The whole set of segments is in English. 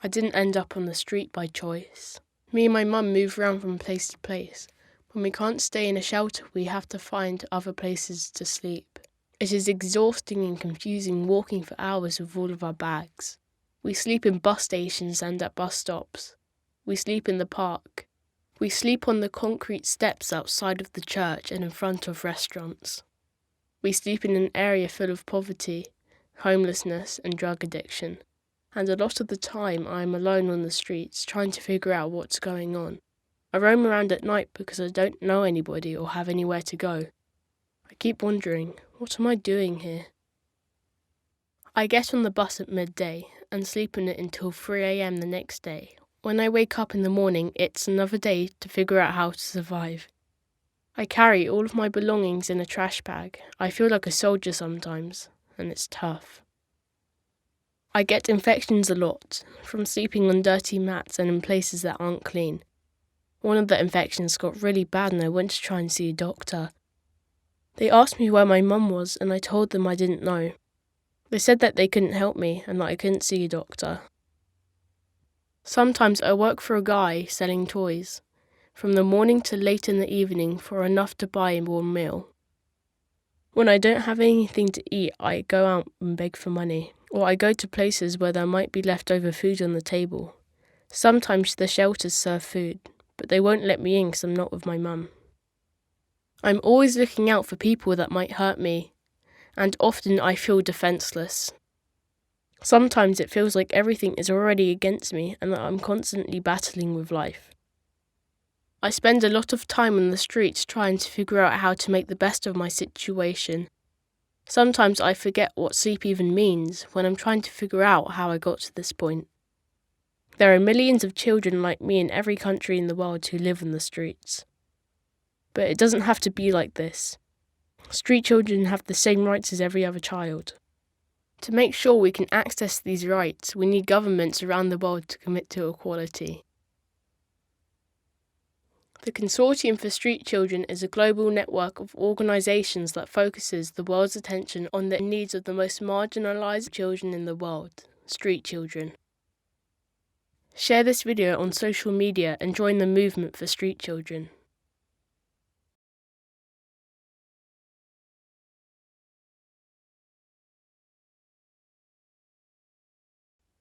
I didn't end up on the street by choice. Me and my mum move around from place to place. When we can't stay in a shelter, we have to find other places to sleep. It is exhausting and confusing walking for hours with all of our bags. We sleep in bus stations and at bus stops. We sleep in the park. We sleep on the concrete steps outside of the church and in front of restaurants. We sleep in an area full of poverty, homelessness, and drug addiction. And a lot of the time I am alone on the streets trying to figure out what's going on. I roam around at night because I don't know anybody or have anywhere to go. I keep wondering, what am I doing here? I get on the bus at midday and sleep in it until 3 a.m. the next day. When I wake up in the morning, it's another day to figure out how to survive. I carry all of my belongings in a trash bag. I feel like a soldier sometimes, and it's tough. I get infections a lot, from sleeping on dirty mats and in places that aren't clean. One of the infections got really bad and I went to try and see a doctor. They asked me where my mum was and I told them I didn't know. They said that they couldn't help me and that I couldn't see a doctor. Sometimes I work for a guy selling toys, from the morning to late in the evening for enough to buy a warm meal. When I don't have anything to eat, I go out and beg for money. Or I go to places where there might be leftover food on the table. Sometimes the shelters serve food, but they won't let me in because I'm not with my mum. I'm always looking out for people that might hurt me, and often I feel defenseless. Sometimes it feels like everything is already against me and that I'm constantly battling with life. I spend a lot of time on the streets trying to figure out how to make the best of my situation. Sometimes I forget what sleep even means when I'm trying to figure out how I got to this point. There are millions of children like me in every country in the world who live on the streets. But it doesn't have to be like this. Street children have the same rights as every other child. To make sure we can access these rights, we need governments around the world to commit to equality. The Consortium for Street Children is a global network of organisations that focuses the world's attention on the needs of the most marginalised children in the world, street children. Share this video on social media and join the movement for street children.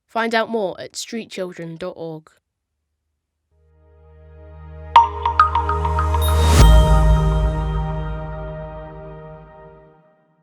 Find out more at streetchildren.org.